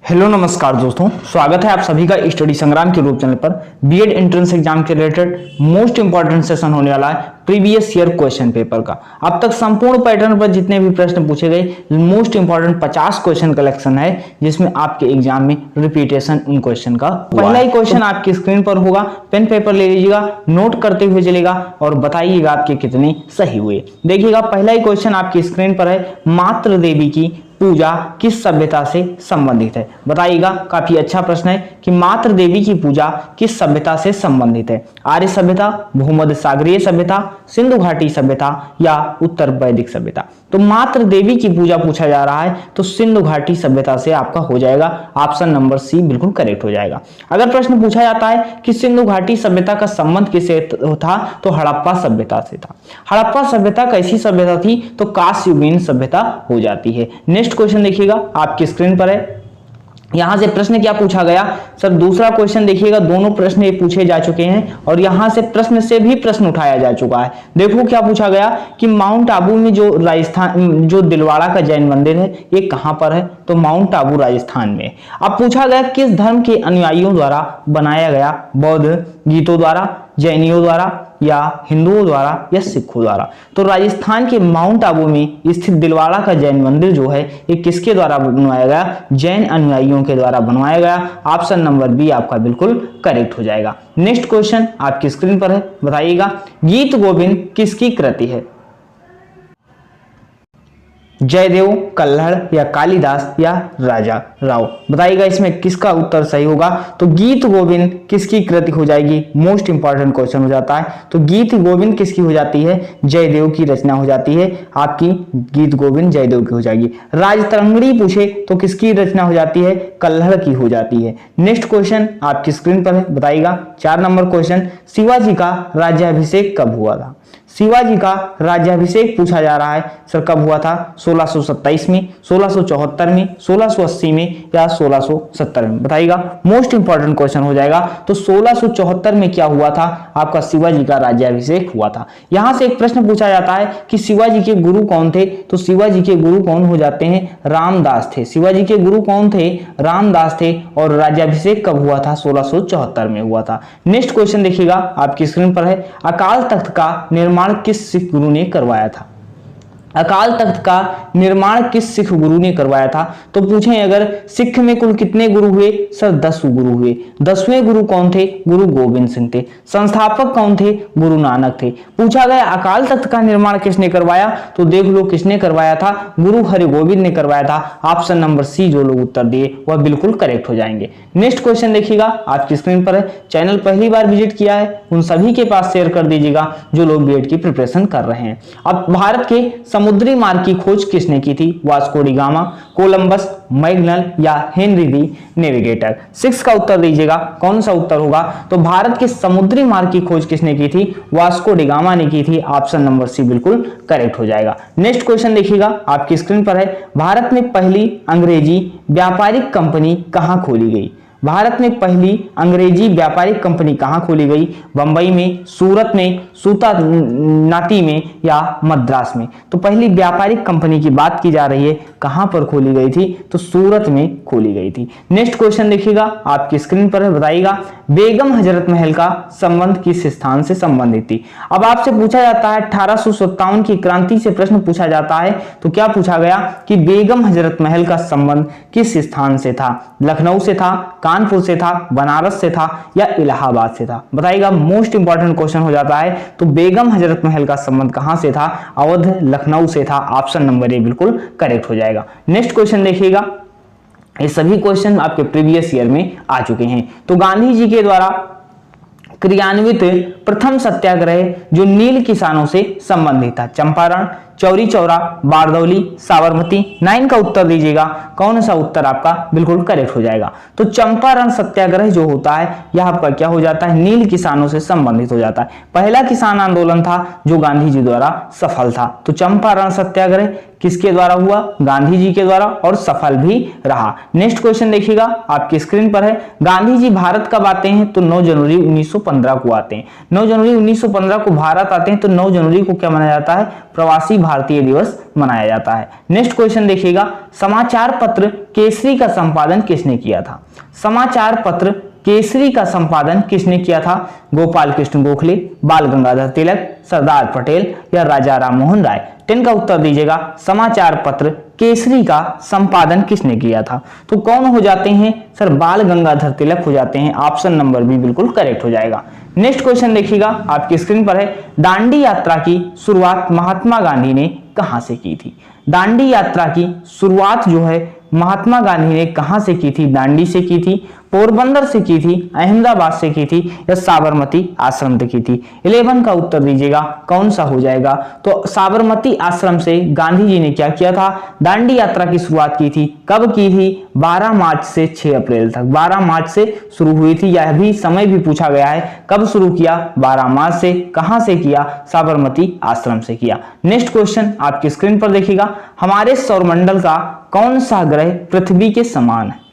Hello नमस्कार दोस्तों, स्वागत है आप सभी का स्टडी संग्राम के यूट्यूब चैनल पर। बीएड एंट्रेंस एग्जाम के रिलेटेड मोस्ट इंपॉर्टेंट सेशन होने वाला है प्रीवियस ईयर क्वेश्चन पेपर का। अब तक संपूर्ण पैटर्न पर जितने भी प्रश्न पूछे गए मोस्ट इंपॉर्टेंट 50 क्वेश्चन कलेक्शन है, जिसमें आपके एग्जाम में रिपीटेशन उन क्वेश्चन का पहला ही क्वेश्चन आपकी स्क्रीन पर होगा। पेन पेपर ले लीजिएगा, नोट करते हुए चलेगा और बताइएगा आपके कितने सही हुए। देखिएगा पहला ही क्वेश्चन आपकी स्क्रीन पर है, मातृ देवी की पूजा किस सभ्यता से संबंधित है। बताइएगा, काफी अच्छा प्रश्न है कि मातृ देवी की पूजा किस सभ्यता से संबंधित है। आर्य सभ्यता, भूमध्य सागरीय सभ्यता, सिंधु घाटी सभ्यता या उत्तर वैदिक सभ्यता। तो मातृ देवी की पूजा पूछा जा रहा है तो सिंधु घाटी सभ्यता से आपका हो जाएगा। ऑप्शन नंबर सी बिल्कुल करेक्ट हो जाएगा। अगर प्रश्न पूछा जाता है कि सिंधु घाटी सभ्यता का संबंध किससे था तो हड़प्पा सभ्यता से था। हड़प्पा सभ्यता कैसी सभ्यता थी तो कांस्ययुगीन सभ्यता हो जाती है। नेक्स्ट क्वेश्चन देखिएगा आपकी स्क्रीन पर है। यहां से प्रश्न क्या पूछा गया सर, दूसरा क्वेश्चन देखिएगा, दोनों प्रश्न ये पूछे जा चुके हैं और यहां से प्रश्न से भी प्रश्न उठाया जा चुका है। देखो क्या पूछा गया कि माउंट आबू में जो राजस्थान जो दिलवाड़ा का जैन मंदिर है ये कहां पर है तो माउंट आबू राजस्थान में। अब पूछा गया किस धर्म के अनुयायियों द्वारा बनाया गया, बौद्ध गीतों द्वारा, जैनियों द्वारा या हिंदुओं द्वारा या सिखों द्वारा। तो राजस्थान के माउंट आबू में स्थित दिलवाड़ा का जैन मंदिर जो है ये किसके द्वारा बनवाया गया, जैन अनुयायियों के द्वारा बनवाया गया। ऑप्शन नंबर बी आपका बिल्कुल करेक्ट हो जाएगा। नेक्स्ट क्वेश्चन आपकी स्क्रीन पर है, बताइएगा गीत गोविंद किसकी कृति है। जयदेव, कल्हड़ या कालिदास या राजा राव। बताइएगा इसमें किसका उत्तर सही होगा तो गीत गोविंद किसकी कृति हो जाएगी। मोस्ट इंपॉर्टेंट क्वेश्चन हो जाता है। तो गीत गोविंद किसकी हो जाती है, जयदेव की रचना हो जाती है। आपकी गीत गोविंद जयदेव की हो जाएगी। राजतरंगिणी पूछे तो किसकी रचना हो जाती है, कल्हड़ की हो जाती है। नेक्स्ट क्वेश्चन आपकी स्क्रीन पर है, बताइएगा 4 नंबर क्वेश्चन, शिवाजी का राज्याभिषेक कब हुआ था। शिवाजी का राज्याभिषेक पूछा जा रहा है सर कब हुआ था, 1627 में, 1674 में, 1680 में या 1670 में। बताइएगा मोस्ट इंपॉर्टेंट क्वेश्चन हो जाएगा। तो 1674 में क्या हुआ था, आपका शिवाजी का राज्याभिषेक हुआ था। यहां से एक प्रश्न पूछा जाता है कि शिवाजी के गुरु कौन थे तो शिवाजी के गुरु कौन हो जाते हैं, रामदास थे। शिवाजी के गुरु कौन थे, रामदास थे और राज्याभिषेक कब हुआ था, 1674 में हुआ था। नेक्स्ट क्वेश्चन देखिएगा आपकी स्क्रीन पर है, अकाल तख्त का निर्माण किस सिख गुरु ने करवाया था। अकाल तख्त का निर्माण किस सिख गुरु ने करवाया था तो पूछें अगर सिख में कुल कितने गुरु हुए सर 10 गुरु हुए। 10वें गुरु कौन थे, गुरु गोविंद सिंह थे। संस्थापक कौन थे, गुरु नानक थे। पूछा गया अकाल तख्त का निर्माण किसने करवाया तो देख लो किसने करवाया था, गुरु हरिगोविंद ने करवाया था। ऑप्शन नंबर सी जो लोग उत्तर दिए वह बिल्कुल करेक्ट हो जाएंगे। नेक्स्ट क्वेश्चन देखिएगा आपकी स्क्रीन पर है। चैनल पहली बार विजिट किया है उन सभी के पास शेयर कर दीजिएगा जो लोग बीएड की प्रिपरेशन कर रहे हैं। अब भारत के समुद्री मार्ग की खोज किसने की थी, वास्को डी गामा, कोलंबस, मैग्नल या हेनरी दी नेविगेटर। 6 का उत्तर दीजिएगा कौन सा उत्तर होगा तो भारत के समुद्री मार्ग की खोज किसने की थी, वास्को डी गामा ने की थी। ऑप्शन नंबर सी बिल्कुल करेक्ट हो जाएगा। नेक्स्ट क्वेश्चन देखिएगा आपकी स्क्रीन पर है, भारत में पहली अंग्रेजी व्यापारिक कंपनी कहां खोली गई। भारत में पहली अंग्रेजी व्यापारिक कंपनी कहां खोली गई, बंबई में, सूरत में, सूतानाती में या मद्रास में। तो पहली व्यापारिक कंपनी की बात की जा रही है, कहां पर खोली गई थी तो सूरत में खोली गई थी। नेक्स्ट क्वेश्चन देखिएगा आपकी स्क्रीन पर है, बताइएगा बेगम हजरत महल का संबंध किस स्थान से संबंधित थी। अब आपसे पूछा जाता है 1857 की क्रांति से प्रश्न पूछा जाता है तो क्या पूछा गया कि बेगम हजरत महल का संबंध किस स्थान से था, लखनऊ से था, कानपुर से था, बनारस से था या इलाहाबाद से था। बताइएगा मोस्ट इंपॉर्टेंट क्वेश्चन हो जाता है। तो बेगम हजरत महल का संबंध कहां से था, अवध लखनऊ से था। ऑप्शन नंबर ए बिल्कुल करेक्ट हो जाएगा। नेक्स्ट क्वेश्चन देखिएगा, ये सभी क्वेश्चन आपके प्रीवियस ईयर में आ चुके हैं। तो गांधी जी के द्वारा क्रियान्वित प्रथम सत्याग्रह जो नील किसानों से संबंधित था, चंपारण, चौरी चौरा, बारदौली, साबरमती। 9 का उत्तर दीजिएगा कौन सा उत्तर आपका बिल्कुल करेक्ट हो जाएगा। तो चंपारण सत्याग्रह जो होता है यह आपका क्या हो जाता है, नील किसानों से संबंधित हो जाता है। पहला किसान आंदोलन था जो गांधी जी द्वारा सफल था। तो चंपारण सत्याग्रह किसके द्वारा हुआ? गांधी जी के द्वारा, और सफल भी रहा। नेक्स्ट क्वेश्चन देखिएगा आपकी स्क्रीन पर है, गांधी जी भारत कब आते हैं? तो 9 जनवरी 1915 को आते हैं। 9 जनवरी 1915 को भारत आते हैं, तो 9 जनवरी को क्या मनाया जाता है? प्रवासी भारतीय दिवस मनाया जाता है। नेक्स्ट क्वेश्चन देखिएगा, समाचार पत्र केसरी का संपादन किसने किया था? समाचार पत्र केसरी का संपादन किसने किया था? गोपाल कृष्ण गोखले, बाल गंगाधर तिलक, सरदार पटेल या राजा राम मोहन राय? 10 का उत्तर दीजिएगा, समाचार पत्र केसरी का संपादन किसने किया था? तो कौन हो जाते हैं सर? बाल गंगाधर तिलक हो जाते हैं। ऑप्शन नंबर बी बिल्कुल करेक्ट हो जाएगा। नेक्स्ट क्वेश्चन देखिएगा आपकी स्क्रीन पर है, दांडी यात्रा की शुरुआत महात्मा गांधी ने कहां से की थी? दांडी यात्रा की शुरुआत जो है महात्मा गांधी ने कहां से की थी? दांडी से की थी, पोरबंदर से की थी, अहमदाबाद से की थी या साबरमती आश्रम से की थी? 11 का उत्तर दीजिएगा, कौन सा हो जाएगा? तो साबरमती आश्रम से गांधी जी ने क्या किया था? दांडी यात्रा की शुरुआत की थी। कब की थी? 12 मार्च से 6 अप्रैल तक। 12 मार्च से शुरू हुई थी, यह भी समय भी पूछा गया है। कब शुरू किया? 12 मार्च से। कहां से किया? साबरमती आश्रम से किया। नेक्स्ट क्वेश्चन आपकी स्क्रीन पर देखिएगा, हमारे सौरमंडल का कौन सा ग्रह पृथ्वी के समान है?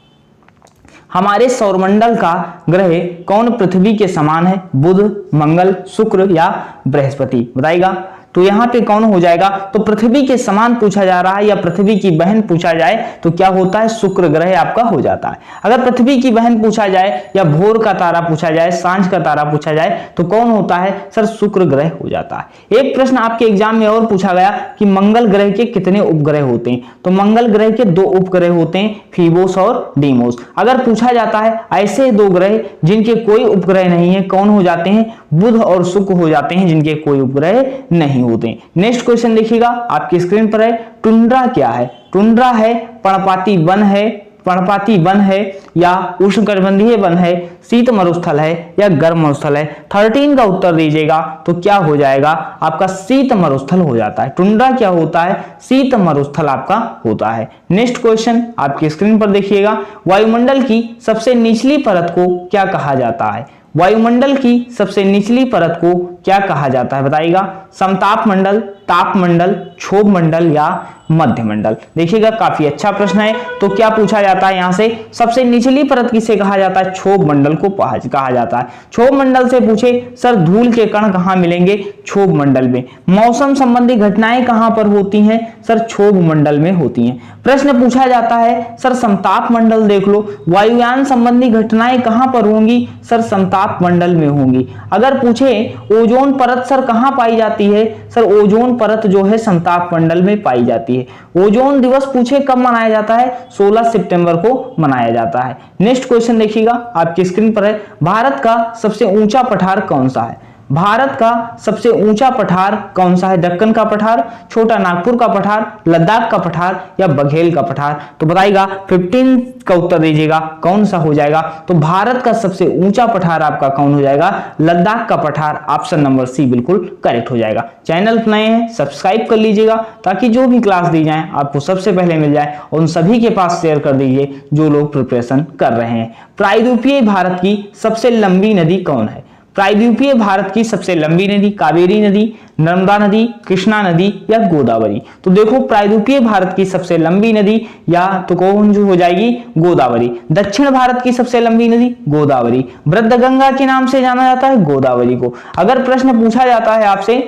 हमारे सौरमंडल का ग्रह कौन पृथ्वी के समान है? बुध, मंगल, शुक्र या बृहस्पति? बताइएगा। तो यहाँ पे कौन हो जाएगा? तो पृथ्वी के समान पूछा जा रहा है या पृथ्वी की बहन पूछा जाए तो क्या होता है? शुक्र ग्रह आपका हो जाता है। अगर पृथ्वी की बहन पूछा जाए या भोर का तारा पूछा जाए, सांझ का तारा पूछा जाए तो कौन होता है सर? शुक्र ग्रह हो जाता है। एक प्रश्न आपके एग्जाम में और पूछा गया कि मंगल ग्रह के कितने उपग्रह होते हैं? तो मंगल ग्रह के 2 उपग्रह होते हैं, फीबोस और डीमोस। अगर पूछा जाता है ऐसे 2 ग्रह जिनके कोई उपग्रह नहीं है, कौन हो जाते हैं? बुध और शुक्र हो जाते हैं, जिनके कोई उपग्रह नहीं होते। नेक्स्ट क्वेश्चन देखिएगा आपकी स्क्रीन पर है, टुंड्रा क्या है? टुंड्रा है पर्णपाती वन है, पर्णपाती वन है या उष्णकटिबंधीय वन है, शीत मरुस्थल है या गर्म मरुस्थल है? 13 का उत्तर दीजिएगा तो क्या हो जाएगा? आपका शीत मरुस्थल हो जाता है। टुंड्रा क्या होता है? शीत मरुस्थल आपका होता है। नेक्स्ट क्वेश्चन आपकी स्क्रीन पर देखिएगा, वायुमंडल की सबसे निचली परत को क्या कहा जाता है? वायुमंडल की सबसे निचली परत को क्या कहा जाता है? बताइएगा। समताप मंडल, ताप मंडल, क्षोभ मंडल या मध्य मंडल? देखिएगा काफी अच्छा प्रश्न है। तो क्या पूछा जाता है यहाँ से? सबसे निचली परत किसे कहा जाता है? क्षोभ मंडल को कहा जाता है। क्षोभ मंडल से पूछे सर धूल के कण कहाँ मिलेंगे? क्षोभ मंडल में। मौसम संबंधी घटनाएं कहां पर होती हैं? सर क्षोभ मंडल में होती हैं। प्रश्न पूछा जाता है सर समताप मंडल देख लो, वायुयान संबंधी घटनाएं कहां पर होंगी? सर समताप मंडल में होंगी। अगर पूछे ओजोन परत सर कहां पाई जाती है? सर ओजोन परत जो है समताप मंडल में पाई जाती है। ओजोन दिवस पूछे कब मनाया जाता है? 16 सितंबर को मनाया जाता है। नेक्स्ट क्वेश्चन देखिएगा आपकी स्क्रीन पर है, भारत का सबसे ऊंचा पठार कौन सा है? भारत का सबसे ऊंचा पठार कौन सा है? दक्कन का पठार, छोटा नागपुर का पठार, लद्दाख का पठार या बघेल का पठार? तो बताइएगा। 15 का उत्तर दीजिएगा, कौन सा हो जाएगा? तो भारत का सबसे ऊंचा पठार आपका कौन हो जाएगा? लद्दाख का पठार। ऑप्शन नंबर सी बिल्कुल करेक्ट हो जाएगा। चैनल पर नए हैं सब्सक्राइब कर लीजिएगा ताकि जो भी क्लास दी जाए आपको सबसे पहले मिल जाए, और उन सभी के पास शेयर कर दीजिए जो लोग प्रिपरेशन कर रहे हैं। प्रायद्वीपीय भारत की सबसे लंबी नदी कौन है? प्रायद्वीपीय भारत की सबसे लंबी नदी कावेरी नदी, नर्मदा नदी, कृष्णा नदी या गोदावरी? तो देखो प्रायद्वीपीय भारत की सबसे लंबी नदी या तो कौन जो हो जाएगी? गोदावरी। दक्षिण भारत की सबसे लंबी नदी गोदावरी। वृद्धगंगा के नाम से जाना जाता है गोदावरी को। अगर प्रश्न पूछा जाता है आपसे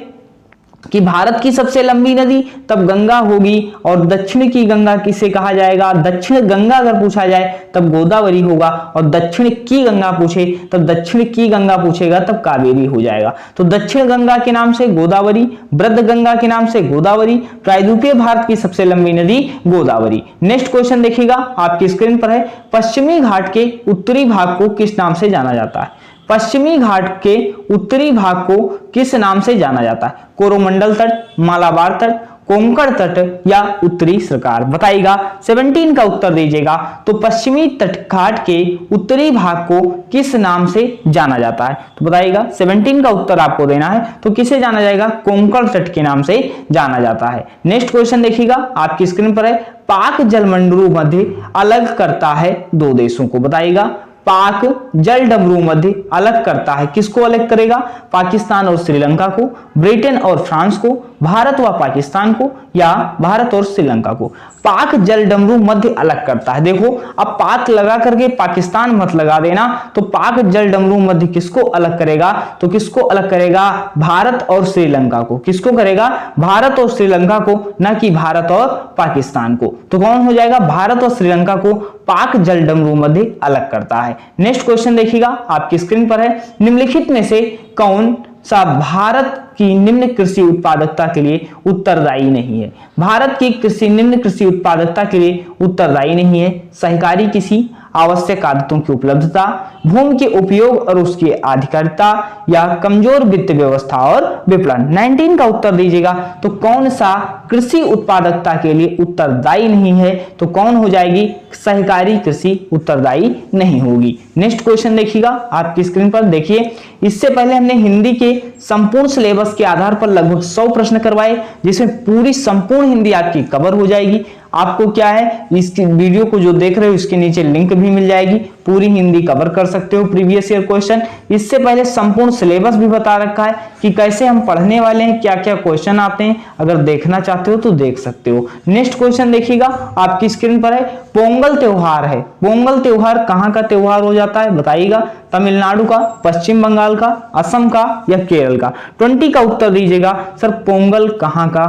कि भारत की सबसे लंबी नदी, तब गंगा होगी, और दक्षिण की गंगा किसे कहा जाएगा? दक्षिण गंगा अगर पूछा जाए तब गोदावरी होगा, और दक्षिण की गंगा पूछे तब दक्षिण की गंगा पूछेगा तब कावेरी हो जाएगा। तो दक्षिण गंगा के नाम से गोदावरी, वृद्ध गंगा के नाम से गोदावरी, प्रायद्वीपीय भारत की सबसे लंबी नदी गोदावरी। नेक्स्ट क्वेश्चन देखिएगा आपकी स्क्रीन पर है, पश्चिमी घाट के उत्तरी भाग को किस नाम से जाना जाता है? पश्चिमी घाट के उत्तरी भाग को किस नाम से जाना जाता है? कोरोमंडल तट, मालाबार तट, कोंकण तट या उत्तरी सरकार? बताइएगा। 17 का उत्तर दीजिएगा। तो पश्चिमी तट घाट के उत्तरी भाग को किस नाम से जाना जाता है? तो बताइएगा। 17 का उत्तर आपको देना है। तो किसे जाना जाएगा? कोंकण तट के नाम से जाना जाता है। नेक्स्ट क्वेश्चन देखिएगा आपकी स्क्रीन पर है, पाक जलमंडल मध्य अलग करता है 2 देशों को? बताइएगा। पाक जल डमरू मध्य अलग करता है? किसको अलग करेगा? पाकिस्तान और श्रीलंका को, ब्रिटेन और फ्रांस को, भारत व पाकिस्तान को, या भारत और श्रीलंका को? पाक जल डमरू मध्य अलग करता है। देखो अब पाक लगा करके पाकिस्तान मत लगा देना, तो पाक जल डमरू मध्य किसको अलग करेगा? तो किसको अलग करेगा? भारत और श्रीलंका को। किसको करेगा? भारत और श्रीलंका को, ना कि भारत और पाकिस्तान को। तो कौन हो जाएगा? भारत और श्रीलंका को पाक जल डमरू मध्य अलग करता है। नेक्स्ट क्वेश्चन देखिएगा, आपकी स्क्रीन पर है, निम्नलिखित में से कौन सा भारत की निम्न कृषि उत्पादकता के लिए उत्तरदायी नहीं है? भारत की निम्न कृषि उत्पादकता के लिए उत्तरदायी नहीं है? सहकारी कृषि, आवश्यक आदतों की उपलब्धता, भूमि के उपयोग और उसकी आधिकारिता, या कमजोर वित्त व्यवस्था और विपणन। 19 का उत्तर दीजिएगा। तो कौन सा कृषि उत्पादकता के लिए उत्तरदायी नहीं है? तो कौन हो जाएगी? सहकारी कृषि उत्तरदायी नहीं होगी। नेक्स्ट क्वेश्चन देखिएगा, आपकी स्क्रीन पर देखिए। इससे पहले हमने हिंदी के संपूर्ण सिलेबस के आधार पर लगभग 100 प्रश्न करवाए, जिसमें पूरी संपूर्ण हिंदी आपकी कवर हो जाएगी। आपको क्या है, इस वीडियो को जो देख रहे हो इसके नीचे लिंक भी मिल जाएगी, पूरी हिंदी कवर कर सकते हो प्रीवियस ईयर क्वेश्चन। इससे पहले संपूर्ण सिलेबस भी बता रखा है कि कैसे हम पढ़ने वाले हैं, क्या क्या क्वेश्चन आते हैं। अगर देखना चाहते हो तो देख सकते हो। नेक्स्ट क्वेश्चन देखिएगा, आपकी स्क्रीन पर है, पोंगल त्योहार है। पोंगल त्योहार कहाँ का त्योहार हो जाता है? बताइएगा। तमिलनाडु का, पश्चिम बंगाल का, असम का, या केरल का? 20 का उत्तर दीजिएगा। सर पोंगल कहाँ का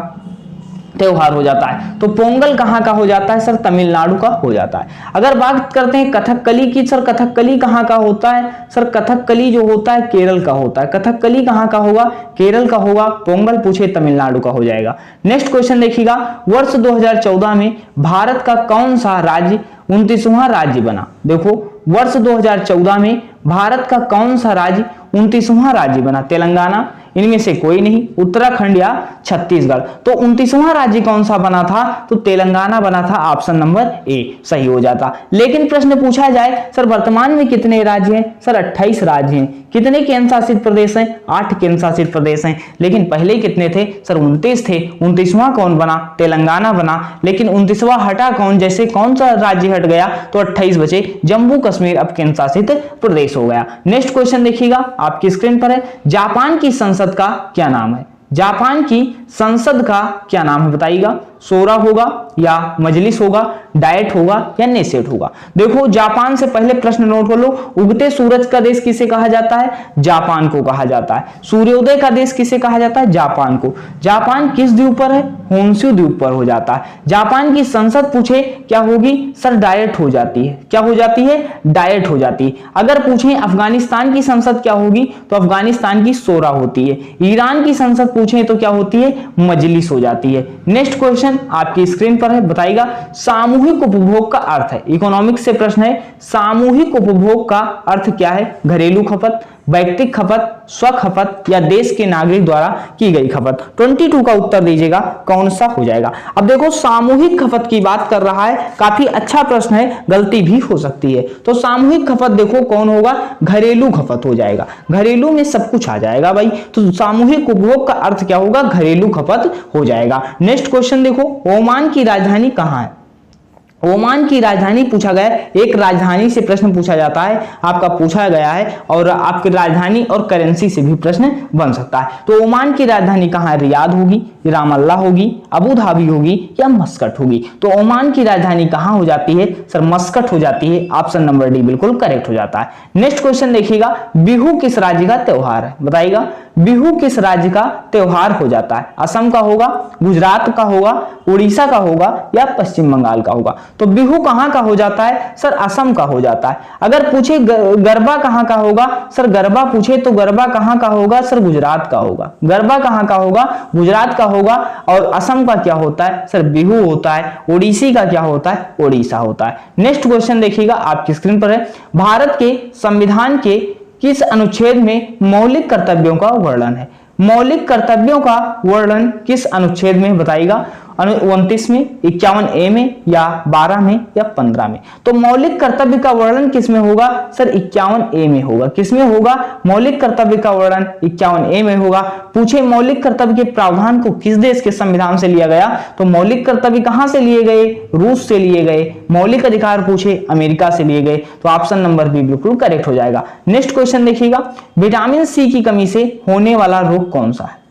त्योहार हो जाता है? तो पोंगल कहाँ का हो जाता है? सर तमिलनाडु का हो जाता है। अगर बात करते हैं कथकली की, सर कथकली कहाँ का होता है? सर कथकली जो होता है केरल का होता है। कथकली कहाँ का होगा? केरल का होगा। पोंगल पूछे तमिलनाडु का हो जाएगा। नेक्स्ट क्वेश्चन देखिएगा, वर्ष 2014 में भारत का कौन सा राज्य 29वां राज्य बना? देखो वर्ष 2014 में भारत का कौन सा राज्य 29वां राज्य बना? तेलंगाना, इनमें से कोई नहीं, उत्तराखंड या छत्तीसगढ़। तो 29वां राज्य कौन सा बना था? तो तेलंगाना बना था। ऑप्शन नंबर ए सही हो जाता। लेकिन प्रश्न पूछा जाए सर वर्तमान में कितने राज्य हैं? सर 28 राज्य हैं। कितने केंद्र शासित प्रदेश हैं? 8 केंद्र शासित प्रदेश हैं। लेकिन पहले कितने थे? सर 29 थे। 29वां कौन बना? तेलंगाना बना। लेकिन 29वां हटा कौन? जैसे कौन सा राज्य हट गया तो 28 बचे। जम्मू कश्मीर अब केंद्र शासित प्रदेश हो गया। नेक्स्ट क्वेश्चन देखिएगा, आपकी स्क्रीन पर है, जापान की संसद का क्या नाम है? जापान की संसद का क्या नाम है? बताइएगा। सोरा होगा या मजलिस होगा, डाइट होगा या नेसेट होगा? देखो जापान से पहले प्रश्न नोट कर लो, उगते सूरज का देश किसे कहा जाता है? जापान को कहा जाता है। सूर्योदय का देश किसे कहा जाता है? जापान को। जापान किस द्वीप पर है? होन्शु द्वीप पर हो जाता है। जापान की संसद पूछे क्या होगी? सर डाइट हो जाती है। क्या हो जाती है? डाइट हो जाती है। अगर पूछे अफगानिस्तान की संसद क्या होगी? तो अफगानिस्तान की सोरा होती है। ईरान की संसद पूछे तो क्या होती है? मजलिस हो जाती है। नेक्स्ट क्वेश्चन आपकी स्क्रीन पर है, बताइएगा। सामूहिक उपभोग का अर्थ है, इकोनॉमिक्स से प्रश्न है। सामूहिक उपभोग का अर्थ क्या है? घरेलू खपत, व्यक्तिगत खपत, स्वखपत, या देश के नागरिक द्वारा की गई खपत? 22 का उत्तर दीजिएगा, कौन सा हो जाएगा? अब देखो सामूहिक खपत की बात कर रहा है, काफी अच्छा प्रश्न है, गलती भी हो सकती है। तो सामूहिक खपत देखो कौन होगा? घरेलू खपत हो जाएगा। घरेलू में सब कुछ आ जाएगा भाई। तो सामूहिक उपभोग का अर्थ क्या होगा? घरेलू खपत हो जाएगा। नेक्स्ट क्वेश्चन देखो, ओमान की राजधानी कहाँ है? ओमान की राजधानी पूछा गया, एक राजधानी से प्रश्न पूछा जाता है, आपका पूछा गया है, और आपकी राजधानी और करेंसी से भी प्रश्न बन सकता है। तो ओमान की राजधानी कहाँ है? रियाद होगी, रामल्ला होगी, अबू धाबी होगी, या मस्कट होगी? तो ओमान की राजधानी कहाँ हो जाती है? सर मस्कट हो जाती है। ऑप्शन नंबर डी बिल्कुल करेक्ट हो जाता है। नेक्स्ट क्वेश्चन देखिएगा, बिहू किस राज्य का त्योहार है? बताइएगा। बिहू किस राज्य का त्योहार हो जाता है? असम का होगा, गुजरात का होगा, उड़ीसा का होगा, या पश्चिम बंगाल का होगा? तो बिहू कहाँ का हो जाता है? सर असम का हो जाता है। अगर पूछे गरबा कहाँ का होगा? सर गरबा पूछे तो गरबा कहाँ का होगा? सर गुजरात का होगा। गरबा कहाँ का होगा? गुजरात का होगा। और असम का क्या होता है? सर बिहू होता है। ओडिसी का क्या होता है? ओडिशा होता है। नेक्स्ट क्वेश्चन देखिएगा, आपकी स्क्रीन पर है, भारत के संविधान के किस अनुच्छेद में मौलिक कर्तव्यों का वर्णन है? मौलिक कर्तव्यों का वर्णन किस अनुच्छेद में? बताइएगा। 29 में, 51 ए में, या 12 में, या 15 में? तो मौलिक कर्तव्य का वर्णन किसमें होगा सर? 51 ए में होगा। किसमें होगा? मौलिक कर्तव्य का वर्णन 51 ए में होगा। पूछे मौलिक कर्तव्य के प्रावधान को किस देश के संविधान से लिया गया? तो मौलिक कर्तव्य कहां से लिए गए? रूस से लिए गए। मौलिक अधिकार पूछे अमेरिका से लिए गए। तो ऑप्शन नंबर बी बिल्कुल करेक्ट हो जाएगा। नेक्स्ट क्वेश्चन देखिएगा, विटामिन सी की कमी से होने वाला रोग कौन सा है?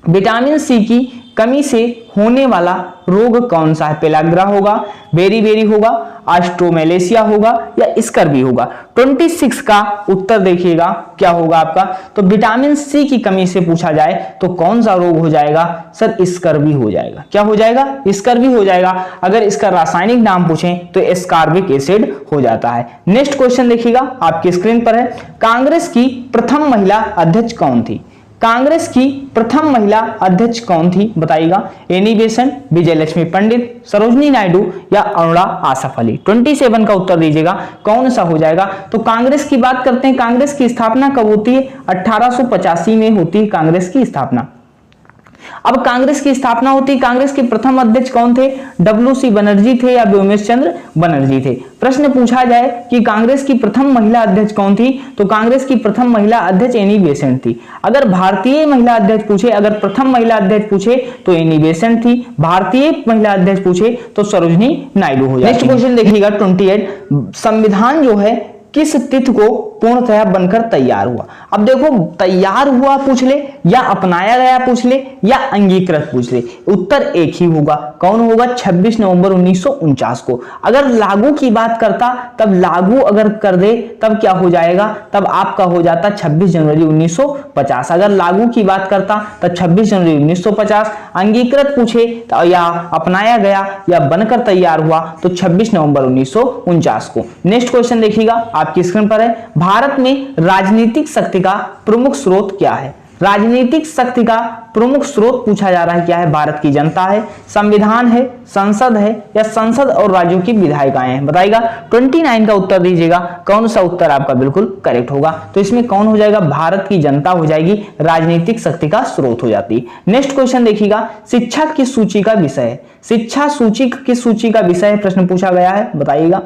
विटामिन सी की कमी से होने वाला रोग कौन सा है? पेलाग्रा होगा, बेरी होगा, ऑस्ट्रोमेलेशिया होगा, या स्कर्वी होगा? 26 का उत्तर देखिएगा क्या होगा आपका। तो विटामिन सी की कमी से पूछा जाए तो कौन सा रोग हो जाएगा सर? स्कर्वी हो जाएगा। क्या हो जाएगा? स्कर्वी हो जाएगा। अगर इसका रासायनिक नाम पूछें तो एस्कॉर्बिक एसिड हो जाता है। नेक्स्ट क्वेश्चन देखिएगा आपकी स्क्रीन पर है, कांग्रेस की प्रथम महिला अध्यक्ष कौन थी? कांग्रेस की प्रथम महिला अध्यक्ष कौन थी बताइएगा? एनी बेसेंट, विजय लक्ष्मी पंडित, सरोजनी नायडू, या अरुणा आसफ अली? 27 का उत्तर दीजिएगा कौन सा हो जाएगा। तो कांग्रेस की बात करते हैं, कांग्रेस की स्थापना कब होती है? 1885 में होती है कांग्रेस की स्थापना। अब कांग्रेस की स्थापना होती, कांग्रेस के प्रथम अध्यक्ष कौन थे? डब्ल्यू.सी. बनर्जी थे या व्योमेश चंद्र बनर्जी थे? प्रश्न पूछा जाए कि कांग्रेस की प्रथम महिला अध्यक्ष कौन थी, तो कांग्रेस की प्रथम महिला अध्यक्ष एनी बेसेंट थी। अगर भारतीय महिला अध्यक्ष पूछे, अगर प्रथम महिला अध्यक्ष पूछे तो एनी बेसेंट थी। भारतीय महिला अध्यक्ष पूछे तो सरोजनी नायडू हो जाएगी। नेक्स्ट क्वेश्चन देखिएगा 28, संविधान जो है किस तिथि को पूर्णतः बनकर तैयार हुआ? अब देखो, तैयार हुआ पूछ ले, या अपनाया गया पूछ ले, या अंगीकृत पूछ ले, उत्तर एक ही होगा। कौन होगा? 26 नवंबर 1949 को। अगर लागू की बात करता, तब लागू अगर कर दे तब क्या हो जाएगा? तब आपका हो जाता 26 जनवरी 1950। अगर लागू की बात करता तब 26 जनवरी 1950। अंगीकृत पूछे तो या अपनाया गया या बनकर तैयार हुआ तो 26 नवंबर 1949 को। नेक्स्ट क्वेश्चन देखिएगा आपकी स्क्रीन पर है, भारत में राजनीतिक शक्ति का प्रमुख स्रोत क्या है? राजनीतिक शक्ति का प्रमुख स्रोत पूछा जा रहा है क्या है? भारत की जनता है, संविधान है, संसद है, या संसद और राज्यों की विधायिकाएं हैं? बताइएगा। 29 का उत्तर दीजिएगा कौन सा उत्तर आपका बिल्कुल करेक्ट होगा। तो इसमें कौन हो जाएगा? भारत की जनता हो जाएगी, राजनीतिक शक्ति का स्रोत हो जाती है। नेक्स्ट क्वेश्चन देखिएगा, शिक्षा किस सूची का विषय है? शिक्षा सूची किस सूची का विषय है? प्रश्न पूछा गया है, बताइएगा।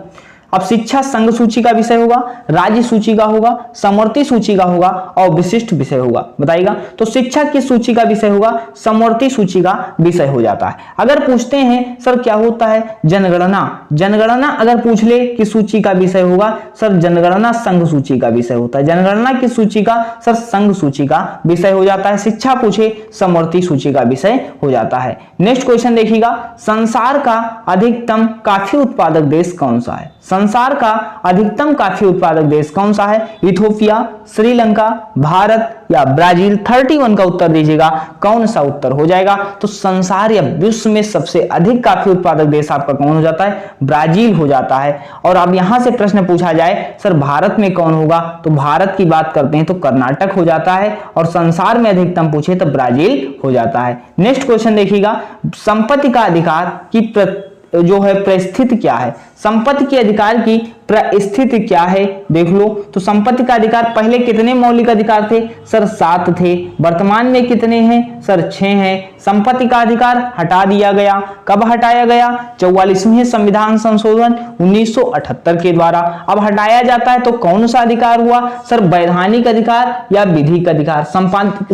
अब शिक्षा संघ सूची का विषय होगा, राज्य सूची का होगा, समवर्ती सूची का होगा, और विशिष्ट विषय होगा? बताइएगा। तो शिक्षा किस सूची का विषय होगा? समवर्ती सूची का विषय हो जाता है। अगर पूछते हैं सर क्या होता है? जनगणना। जनगणना अगर पूछ ले किस सूची का विषय होगा? सर जनगणना संघ सूची का विषय होता है। जनगणना किस सूची का? सर संघ सूची का विषय हो जाता है। शिक्षा पूछे समवर्ती सूची का विषय हो जाता है। नेक्स्ट क्वेश्चन देखिएगा, संसार का अधिकतम कॉफी उत्पादक देश कौन सा है? संसार का अधिकतम कॉफी उत्पादक देश कौन सा है? इथोपिया, श्रीलंका, भारत, या ब्राजील? 31 का उत्तर दीजिएगा कौन सा उत्तर हो जाएगा। तो संसार या विश्व में सबसे अधिक कॉफी उत्पादक देश आपका कौन हो जाता है? ब्राजील हो जाता है। और अब यहां से प्रश्न पूछा जाए सर भारत में कौन होगा, तो भारत की बात करते हैं तो कर्नाटक हो जाता है, और संसार में अधिकतम पूछे तो ब्राजील हो जाता है। नेक्स्ट क्वेश्चन देखिएगा, संपत्ति का अधिकार की जो है परिस्थिति क्या है? संपत्ति के अधिकार की परिस्थिति क्या है देख लो। तो संपत्ति का अधिकार पहले कितने मौलिक अधिकार थे? सर 7 थे। वर्तमान में कितने हैं? सर 6 हैं। संपत्ति का अधिकार हटा दिया गया। कब हटाया गया? 44वें संविधान संशोधन 1978 के द्वारा। अब हटाया जाता है तो कौन सा अधिकार हुआ? सर वैधानिक अधिकार या विधिक अधिकार?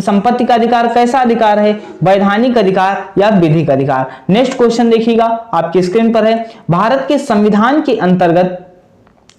संपत्ति का अधिकार कैसा अधिकार है? वैधानिक अधिकार या विधिक अधिकार? नेक्स्ट क्वेश्चन देखिएगा आपकी स्क्रीन पर है, भारत के संविधान के अंतर्गत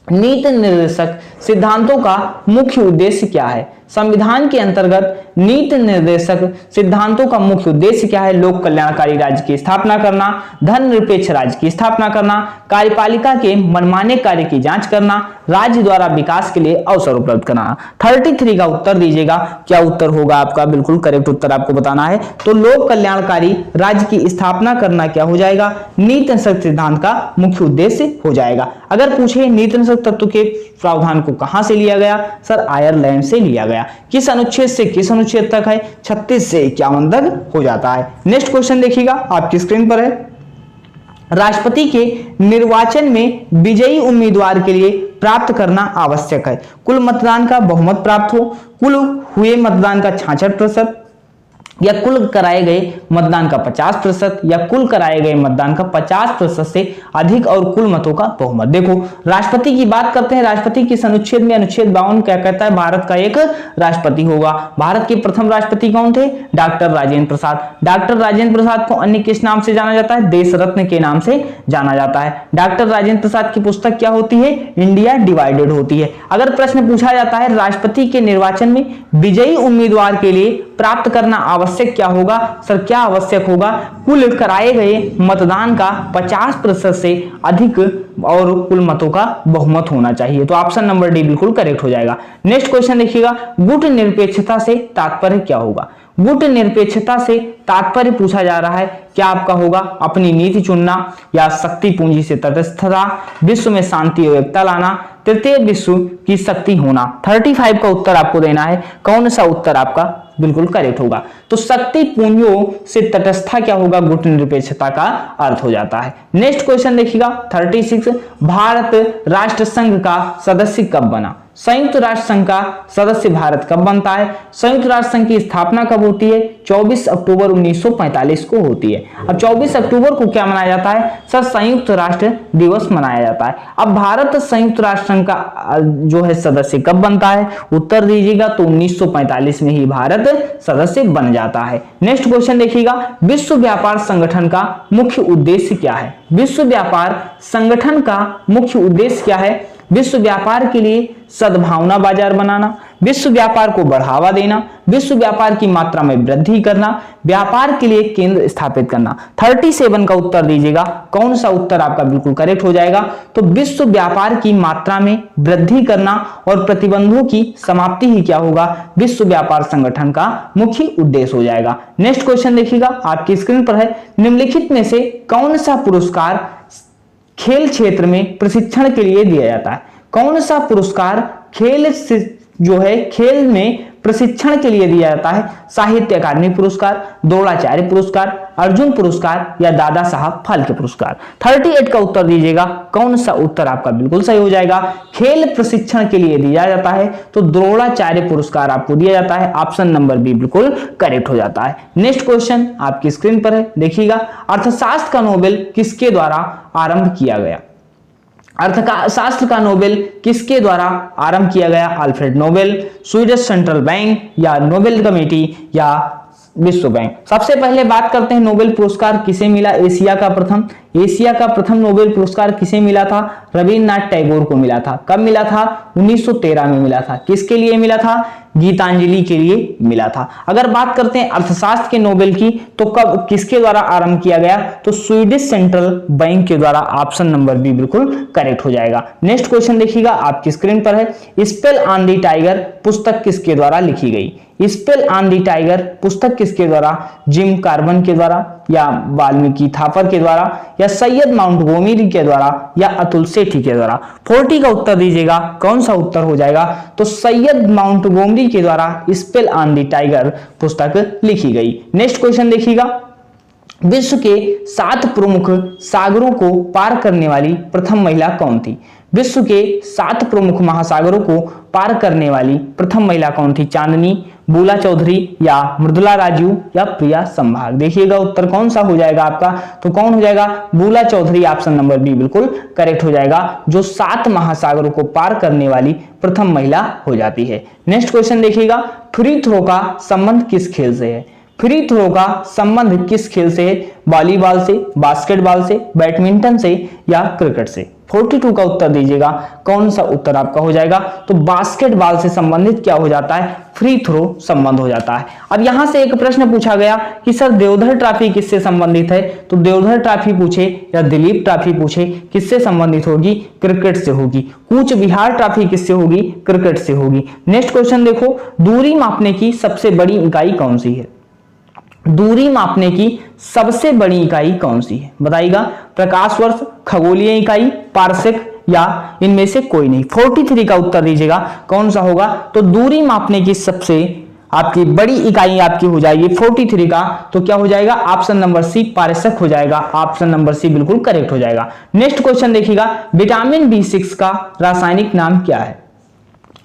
नीति निर्देशक सिद्धांतों का मुख्य उद्देश्य क्या है? संविधान के अंतर्गत नीति निर्देशक सिद्धांतों का मुख्य उद्देश्य क्या है? लोक कल्याणकारी राज्य की स्थापना करना, धर्मनिरपेक्ष राज्य की स्थापना करना, कार्यपालिका के मनमाने कार्य की जांच करना, राज्य द्वारा विकास के लिए अवसर उपलब्ध कराना। 33 का उत्तर दीजिएगा क्या उत्तर होगा आपका? बिल्कुल करेक्ट उत्तर आपको बताना है। तो लोक कल्याणकारी राज्य की स्थापना करना क्या हो जाएगा? नीति निर्देशक सिद्धांत का मुख्य उद्देश्य हो जाएगा। अगर पूछे नीति निर्देशक तत्व के प्रावधान को कहां से लिया गया? सर आयरलैंड से लिया गया। किस अनुच्छेद से किस अनुच्छेद तक है? 36 से 51 तक हो जाता है। नेक्स्ट क्वेश्चन देखिएगा आपकी स्क्रीन पर है, राष्ट्रपति के निर्वाचन में विजयी उम्मीदवार के लिए प्राप्त करना आवश्यक है। कुल मतदान का बहुमत प्राप्त हो, कुल हुए मतदान का 66%, या कुल कराए गए मतदान का 50% या कुल कराए गए मतदान का 50% से अधिक और कुल मतों का बहुमत। देखो राष्ट्रपति की बात करते हैं, राष्ट्रपति किस अनुच्छेद में, अनुच्छेद 52 क्या कहता है, भारत का एक राष्ट्रपति होगा। भारत के प्रथम राष्ट्रपति कौन थे, डॉक्टर राजेंद्र प्रसाद। डॉक्टर राजेंद्र प्रसाद को अन्य किस नाम से जाना जाता है, देश रत्न के नाम से जाना जाता है। डॉक्टर राजेंद्र प्रसाद की पुस्तक क्या होती है, इंडिया डिवाइडेड होती है। अगर प्रश्न पूछा जाता है राष्ट्रपति के निर्वाचन में विजयी उम्मीदवार के लिए प्राप्त करना आवश्यक क्या होगा, सर क्या आवश्यक होगा, कुल कराए गए मतदान का 50% से अधिक और कुल मतों का बहुमत होना चाहिए। तो ऑप्शन नंबर डी बिल्कुल करेक्ट हो जाएगा। नेक्स्ट क्वेश्चन देखिएगा, गुट निरपेक्षता से तात्पर्य क्या होगा। गुट निरपेक्षता से तात्पर्य पूछा जा रहा है, क्या आपका होगा अपनी नीति चुनना, या शक्ति पूंजी से तटस्थता, विश्व में शांति और एकता लाना, तृतीय विश्व की शक्ति होना। 35 का उत्तर आपको देना है, कौन सा उत्तर आपका बिल्कुल करेक्ट होगा। तो शक्ति पूंजों से तटस्थता क्या होगा, गुट निरपेक्षता का अर्थ हो जाता है। नेक्स्ट क्वेश्चन देखिएगा 36, भारत राष्ट्र संघ का सदस्य कब बना। संयुक्त राष्ट्र संघ का सदस्य भारत कब बनता है। संयुक्त राष्ट्र संघ की स्थापना कब होती है, 24 अक्टूबर 1945 को होती है। अब 24 अक्टूबर को क्या मनाया जाता है, सर संयुक्त राष्ट्र दिवस मनाया जाता है। अब भारत संयुक्त राष्ट्र संघ का जो है सदस्य कब बनता है, उत्तर दीजिएगा, तो 1945 में ही भारत सदस्य बन जाता है। नेक्स्ट क्वेश्चन देखिएगा, विश्व व्यापार संगठन का मुख्य उद्देश्य क्या है। विश्व व्यापार संगठन का मुख्य उद्देश्य क्या है, विश्व व्यापार के लिए सद्भावना बाजार बनाना, विश्व व्यापार को बढ़ावा देना, विश्व व्यापार की मात्रा में वृद्धि करना, व्यापार के लिए केंद्र स्थापित करना। 37 का उत्तर दीजिएगा, कौन सा उत्तर आपका बिल्कुल करेक्ट हो जाएगा। तो विश्व व्यापार की मात्रा में वृद्धि करना और प्रतिबंधों की समाप्ति ही क्या होगा, विश्व व्यापार संगठन का मुख्य उद्देश्य हो जाएगा। नेक्स्ट क्वेश्चन देखिएगा, आपकी स्क्रीन पर है, निम्नलिखित में से कौन सा पुरस्कार खेल क्षेत्र में प्रशिक्षण के लिए दिया जाता है। कौन सा पुरस्कार खेल से जो है खेल में प्रशिक्षण के लिए दिया जाता है, साहित्य अकादमी पुरस्कार, द्रोणाचार्य पुरस्कार, अर्जुन पुरस्कार या दादा साहब फाल्के पुरस्कार। 38 का उत्तर दीजिएगा, कौन सा उत्तर आपका बिल्कुल सही हो जाएगा। खेल प्रशिक्षण के लिए दिया जाता है तो द्रोणाचार्य पुरस्कार आपको दिया जाता है, ऑप्शन नंबर बी बिल्कुल करेक्ट हो जाता है। नेक्स्ट क्वेश्चन आपकी स्क्रीन पर है, देखिएगा, अर्थशास्त्र का नोबेल किसके द्वारा आरंभ किया गया। अर्थशास्त्र का नोबेल किसके द्वारा आरंभ किया गया, Alfred Nobel, Swedish central bank या नोबेल कमेटी या विश्व बैंक। सबसे पहले बात करते हैं नोबेल पुरस्कार किसे मिला, एशिया का प्रथम नोबेल पुरस्कार किसे मिला था, रविन्द्रनाथ टैगोर को मिला था। कब मिला था, 1913 में मिला था। किसके लिए मिला था, गीतांजलि के लिए मिला था। अगर बात करते हैं अर्थशास्त्र के नोबेल की, तो कब किसके द्वारा आरंभ किया गया, तो स्वीडिश सेंट्रल बैंक के द्वारा, ऑप्शन नंबर बी बिल्कुल करेक्ट हो जाएगा। नेक्स्ट क्वेश्चन देखिएगा, आपकी स्क्रीन पर है, स्पेल ऑन द टाइगर पुस्तक किसके द्वारा लिखी गई। स्पेल ऑन द टाइगर पुस्तक किसके द्वारा, जिम कार्बन के द्वारा या वाल्मीकि थापर के द्वारा या सैयद माउंटगोमरी के द्वारा या अतुल सेठी के द्वारा। 40 का उत्तर दीजिएगा, कौन सा उत्तर हो जाएगा, तो सैयद माउंटगोमरी के द्वारा स्पेल ऑन द टाइगर पुस्तक लिखी गई। नेक्स्ट क्वेश्चन देखिएगा, विश्व के 7 प्रमुख सागरों को पार करने वाली प्रथम महिला कौन थी। विश्व के 7 प्रमुख महासागरों को पार करने वाली प्रथम महिला कौन थी, चांदनी, बूला चौधरी या मृदुला राजू या प्रिया संभाग। देखिएगा उत्तर कौन सा हो जाएगा आपका, तो कौन हो जाएगा, बूला चौधरी, ऑप्शन नंबर बी बिल्कुल करेक्ट हो जाएगा, जो 7 महासागरों को पार करने वाली प्रथम महिला हो जाती है। नेक्स्ट क्वेश्चन देखिएगा, फ्री थ्रो का संबंध किस खेल से है। फ्री थ्रो का संबंध किस खेल से है, वॉलीबॉल से, बास्केटबॉल से, बैडमिंटन से या क्रिकेट से। 42 का उत्तर दीजिएगा, कौन सा उत्तर आपका हो जाएगा, तो बास्केटबॉल से संबंधित क्या हो जाता है, फ्री थ्रो संबंध हो जाता है। अब यहां से एक प्रश्न पूछा गया कि सर देवधर ट्रॉफी किससे संबंधित है, तो देवधर ट्रॉफी पूछे या दिलीप ट्रॉफी पूछे, किससे संबंधित होगी, क्रिकेट से होगी। कूच बिहार ट्रॉफी किससे होगी, क्रिकेट से होगी। नेक्स्ट क्वेश्चन देखो, दूरी मापने की सबसे बड़ी इकाई कौन सी है। दूरी मापने की सबसे बड़ी इकाई कौन सी है, बताइएगा, प्रकाश वर्ष, खगोलीय इकाई, पारसेक या इनमें से कोई नहीं। 43 का उत्तर दीजिएगा, कौन सा होगा, तो दूरी मापने की सबसे आपकी बड़ी इकाई आपकी हो जाएगी 43 का, तो क्या हो जाएगा, ऑप्शन नंबर सी पारसेक हो जाएगा, ऑप्शन नंबर सी बिल्कुल करेक्ट हो जाएगा। नेक्स्ट क्वेश्चन देखिएगा, विटामिन B6 का रासायनिक नाम क्या है।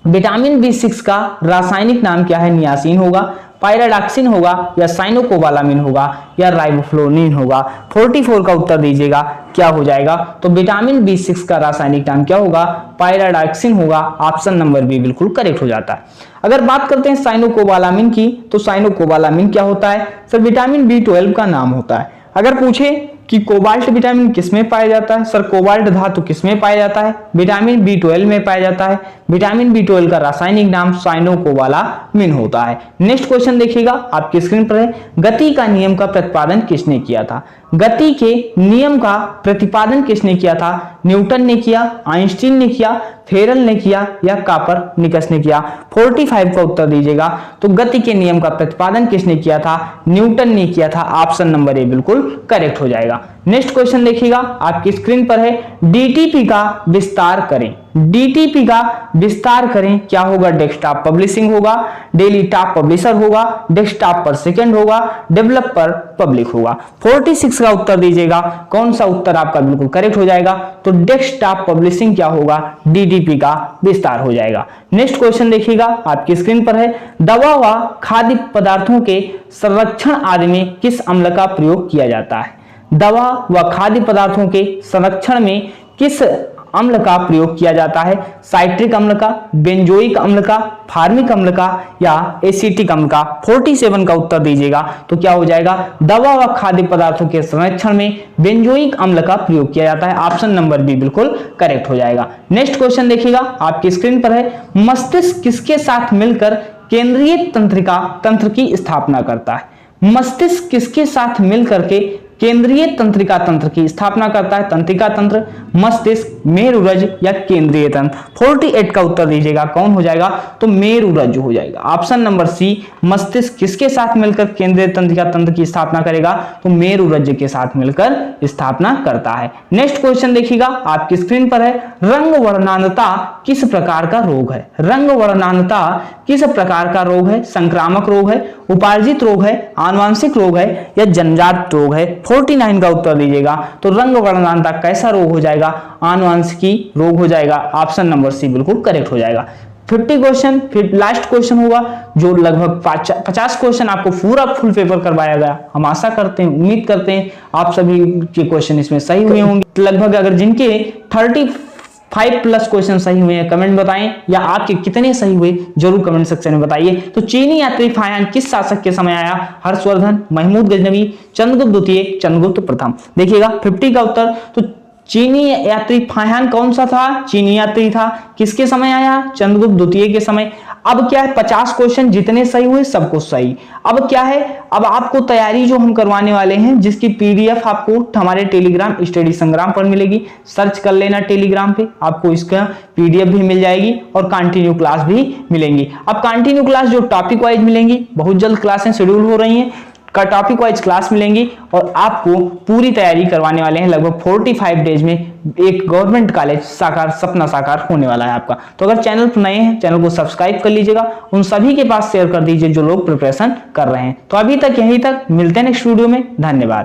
विटामिन B6 का रासायनिक नाम क्या है, नियासिन होगा, पायराडॉक्सिन होगा या साइनोकोबालामिन होगा या राइबोफ्लोविन होगा? 44 का उत्तर दीजिएगा क्या हो जाएगा? तो विटामिन B6 का रासायनिक नाम क्या होगा? पायराडॉक्सिन होगा। ऑप्शन नंबर बी बिल्कुल करेक्ट हो जाता है। अगर बात करते हैं साइनोकोबालामिन की, तो साइनोकोबालामिन क्या होता है? सर विटामिन B12 का नाम होता है। अगर पूछे कि कोबाल्ट विटामिन किसमें पाया जाता है? सर कोबाल्ट धातु किसमें पाया जाता है? विटामिन B12 में पाया जाता है। विटामिन B12 का रासायनिक नाम साइनोकोबालामिन होता है। नेक्स्ट क्वेश्चन देखिएगा आपकी स्क्रीन पर है, गति का नियम का प्रतिपादन किसने किया था? गति के नियम का प्रतिपादन किसने किया था? न्यूटन ने किया, आइंस्टीन ने किया, फेरल ने किया या कोपरनिकस ने किया? 45 का उत्तर दीजिएगा। तो गति के नियम का प्रतिपादन किसने किया था? न्यूटन ने किया था। ऑप्शन नंबर ए बिल्कुल करेक्ट हो जाएगा। नेक्स्ट क्वेश्चन देखिएगा आपकी स्क्रीन पर है, डीटीपी का विस्तार करें। डीटीपी का विस्तार करें क्या होगा? डेस्कटॉप पब्लिशिंग होगा, डेली टॉप पब्लिशर होगा, डेस्कटॉप पर सेकंड होगा, डेवलपर पब्लिक होगा? 46 का उत्तर दीजिएगा। कौन सा उत्तर आपका बिल्कुल करेक्ट हो जाएगा? तो डेस्कटॉप पब्लिशिंग क्या होगा? डीटीपी का विस्तार हो जाएगा। नेक्स्ट क्वेश्चन देखिएगा आपकी स्क्रीन पर है, दवा व खाद्य पदार्थों के संरक्षण आदि में किस अम्ल का प्रयोग किया जाता है? दवा व खाद्य पदार्थों के संरक्षण में किस अम्ल का प्रयोग किया जाता है? साइट्रिक अम्ल का, बेंजोइक अम्ल का, फार्मिक अम्ल का या एसिटिक अम्ल का? 47 का उत्तर दीजिएगा। तो क्या हो जाएगा? दवा व खाद्य पदार्थों के संरक्षण में बेंजोइक अम्ल का प्रयोग किया जाता है। ऑप्शन नंबर बी बिल्कुल करेक्ट हो जाएगा। नेक्स्ट क्वेश्चन देखिएगा आपकी स्क्रीन पर है, मस्तिष्क किसके साथ मिलकर केंद्रीय तंत्र की स्थापना करता है? मस्तिष्क किसके साथ मिलकर के केंद्रीय तंत्रिका तंत्र की स्थापना करता है? तंत्रिका तंत्र, मस्तिष्क, मेरुरज या केंद्रीय तंत्र? 48 का उत्तर दीजिएगा। कौन हो जाएगा? तो मेरुरज हो जाएगा। ऑप्शन नंबर सी, मस्तिष्क किसके साथ मिलकर केंद्रीय तंत्रिका तंत्र की स्थापना करेगा? तो मेरुरज के साथ मिलकर स्थापना करता है। नेक्स्ट क्वेश्चन देखिएगा आपकी स्क्रीन पर है, रंग वर्णांधता किस प्रकार का रोग है? रंग वर्णांधता किस प्रकार का रोग है? संक्रामक रोग है, उपार्जित रोग है, आनुवांशिक रोग है या जन्मजात रोग है? 49 का उत्तर दीजिएगा। तो रंग वर्णांधता कैसा रोग हो जाएगा? आनुवांशिकी रोग हो जाएगा। ऑप्शन नंबर सी बिल्कुल करेक्ट हो जाएगा। 50 क्वेश्चन, फिर लास्ट क्वेश्चन होगा जो लगभग 50 क्वेश्चन आपको पूरा फुल पेपर करवाया गया। हम आशा करते हैं, उम्मीद करते हैं आप सभी के क्वेश्चन इसमें सही हुए होंगे। लगभग अगर जिनके 35+ क्वेश्चन सही हुए हैं कमेंट बताएं, या आपके कितने सही हुए जरूर कमेंट सेक्शन में बताइए। तो चीनी यात्री फाह्यान किस शासक के समय आया? हर्षवर्धन, महमूद गजनवी, चंद्रगुप्त द्वितीय, चंद्रगुप्त प्रथम? देखिएगा 50 का उत्तर, तो चीनी यात्री फाह्यान कौन सा था? चीनी यात्री था। किसके समय आया? चंद्रगुप्त द्वितीय के समय। अब क्या है, 50 क्वेश्चन जितने सही हुए सबको सही। अब क्या है, अब आपको तैयारी जो हम करवाने वाले हैं, जिसकी पीडीएफ आपको हमारे टेलीग्राम स्टडी संग्राम पर मिलेगी। सर्च कर लेना टेलीग्राम पे, आपको इसका पीडीएफ भी मिल जाएगी और कंटिन्यू क्लास भी मिलेंगी। अब कंटिन्यू क्लास जो टॉपिक वाइज मिलेंगी, बहुत जल्द क्लासें शेड्यूल हो रही हैं, का टॉपिक वाइज क्लास मिलेंगी और आपको पूरी तैयारी करवाने वाले हैं। लगभग 45 डेज में एक गवर्नमेंट कॉलेज साकार, सपना साकार होने वाला है आपका। तो अगर चैनल पर नए हैं, चैनल को सब्सक्राइब कर लीजिएगा, उन सभी के पास शेयर कर दीजिए जो लोग प्रिपरेशन कर रहे हैं। तो अभी तक यहीं तक, मिलते हैं नेक्स्ट वीडियो में। धन्यवाद।